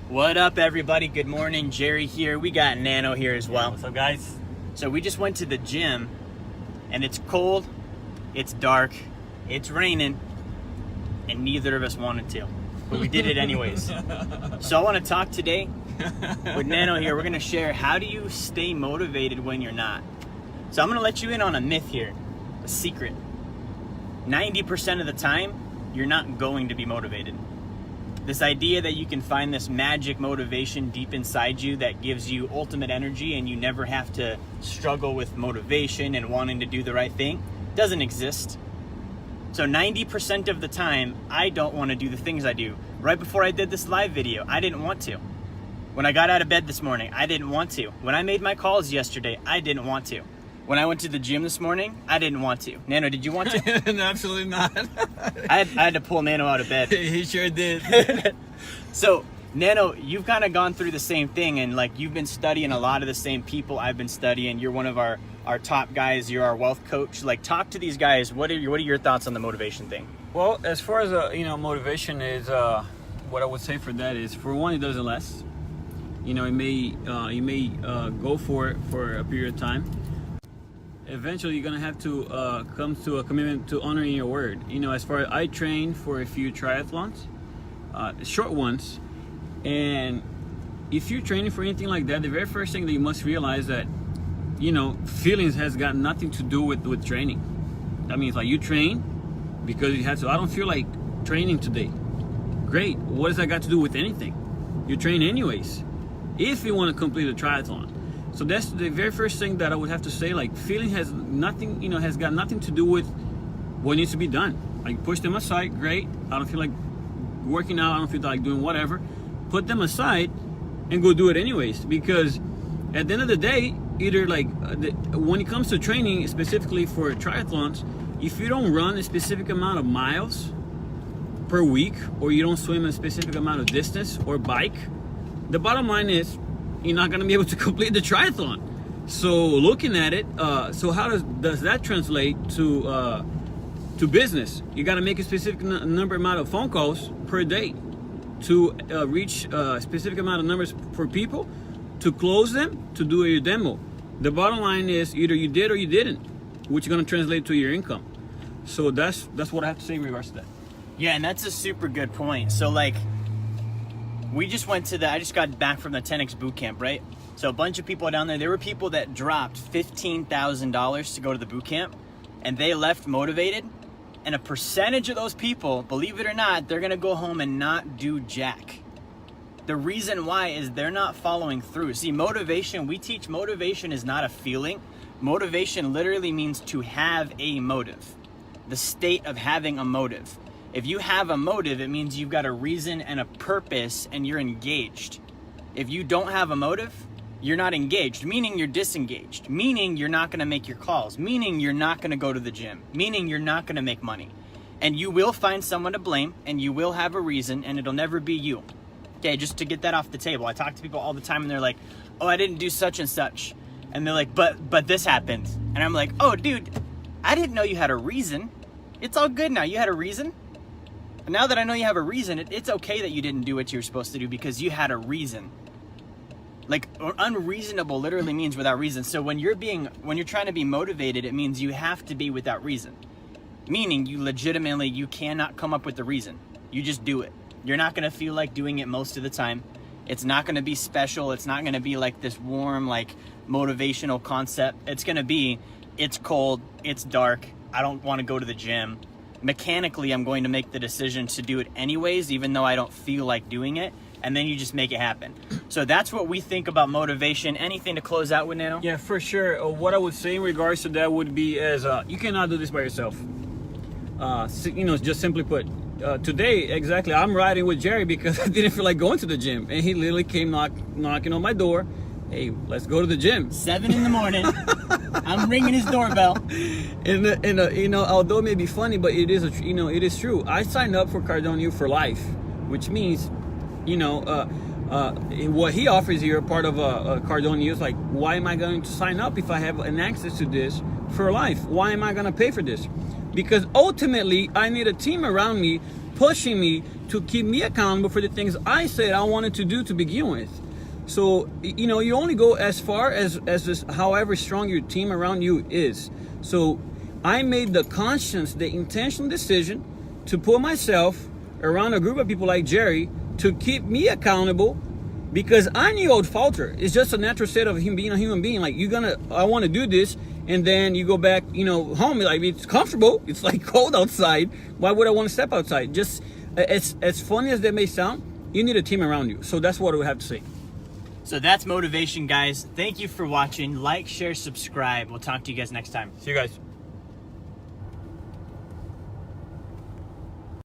What up, everybody? Good morning. Jerry here. We got Nano here as well. What's up, guys? So we just went to the gym, and it's cold, it's dark, it's raining, and neither of us wanted to. But we did it anyways. So I want to talk today with Nano here. We're going to share how do you stay motivated when you're not. So I'm going to let you in on a myth here, a secret. 90% of the time, you're not going to be motivated. This idea that you can find this magic motivation deep inside you that gives you ultimate energy and you never have to struggle with motivation and wanting to do the right thing doesn't exist. So 90% of the time, I don't want to do the things I do. Right before I did this live video, I didn't want to. When I got out of bed this morning, I didn't want to. When I made my calls yesterday, I didn't want to. When I went to the gym this morning, I didn't want to. Nano, did you want to? No, absolutely not. I had to pull Nano out of bed. He sure did. So, Nano, you've kind of gone through the same thing, and like you've been studying a lot of the same people I've been studying. You're one of our top guys. You're our wealth coach. Like, talk to these guys. What are your thoughts on the motivation thing? Well, as far as motivation is, what I would say for that is, for one, it doesn't last. You may go for it for a period of time. Eventually, you're gonna have to come to a commitment to honoring your word. As far as I trained for a few triathlons, short ones, and if you're training for anything like that, the very first thing that you must realize that feelings has got nothing to do with training. That means, like, you train because you have to. I don't feel like training today. Great. What does that got to do with anything? You train anyways if you want to complete a triathlon. So that's the very first thing that I would have to say. Like, feeling has nothing, has got nothing to do with what needs to be done. Like, push them aside. Great. I don't feel like working out. I don't feel like doing whatever. Put them aside and go do it anyways. Because at the end of the day, either when it comes to training, specifically for triathlons, if you don't run a specific amount of miles per week, or you don't swim a specific amount of distance or bike, the bottom line is, you're not going to be able to complete the triathlon. So looking at it, so how does that translate to business? You got to make a specific amount of phone calls per day to reach a specific amount of numbers for people, to close them, to do your demo. The bottom line is either you did or you didn't, which is going to translate to your income. So that's what I have to say in regards to that. Yeah, and that's a super good point. So, like, I just got back from the 10X boot camp, right? So a bunch of people down there, there were people that dropped $15,000 to go to the boot camp, and they left motivated. And a percentage of those people, believe it or not, they're gonna go home and not do jack. The reason why is they're not following through. See, motivation, we teach motivation is not a feeling. Motivation literally means to have a motive. The state of having a motive. If you have a motive, it means you've got a reason and a purpose and you're engaged. If you don't have a motive, you're not engaged, meaning you're disengaged, meaning you're not gonna make your calls, meaning you're not gonna go to the gym, meaning you're not gonna make money. And you will find someone to blame, and you will have a reason, and it'll never be you. Okay, just to get that off the table. I talk to people all the time and they're like, oh, I didn't do such and such. And they're like, but this happened. And I'm like, oh, dude, I didn't know you had a reason. It's all good now, you had a reason. And now that I know you have a reason, it's okay that you didn't do what you were supposed to do because you had a reason. Like, unreasonable literally means without reason. So when you're trying to be motivated, it means you have to be without reason. Meaning you cannot come up with the reason. You just do it. You're not gonna feel like doing it most of the time. It's not gonna be special. It's not gonna be like this warm, like, motivational concept. It's gonna be, it's cold, it's dark, I don't wanna go to the gym. Mechanically, I'm going to make the decision to do it anyways, even though I don't feel like doing it, and then you just make it happen. So that's what we think about motivation. Anything to close out with, Nano? Yeah, for sure. What I would say in regards to that would be you cannot do this by yourself. Just simply put, today, exactly, I'm riding with Jerry because I didn't feel like going to the gym, and he literally came knocking on my door. Hey, let's go to the gym. 7 a.m. I'm ringing his doorbell. And although it may be funny, but it is true. I signed up for Cardone for life, which means, what he offers here, part of Cardone is like, why am I going to sign up if I have an access to this for life? Why am I going to pay for this? Because ultimately, I need a team around me pushing me to keep me accountable for the things I said I wanted to do to begin with. So, you know, you only go as far as this, however strong your team around you is. So I made the conscious, the intentional decision to put myself around a group of people like Jerry to keep me accountable, because I knew I would falter. It's just a natural state of him being a human being. Like, I want to do this, and then you go back, you know, home. Like, it's comfortable. It's like cold outside. Why would I want to step outside? Just as funny as that may sound, you need a team around you. So that's what I would have to say. So that's motivation, guys. Thank you for watching. Like, share, subscribe. We'll talk to you guys next time. See you guys.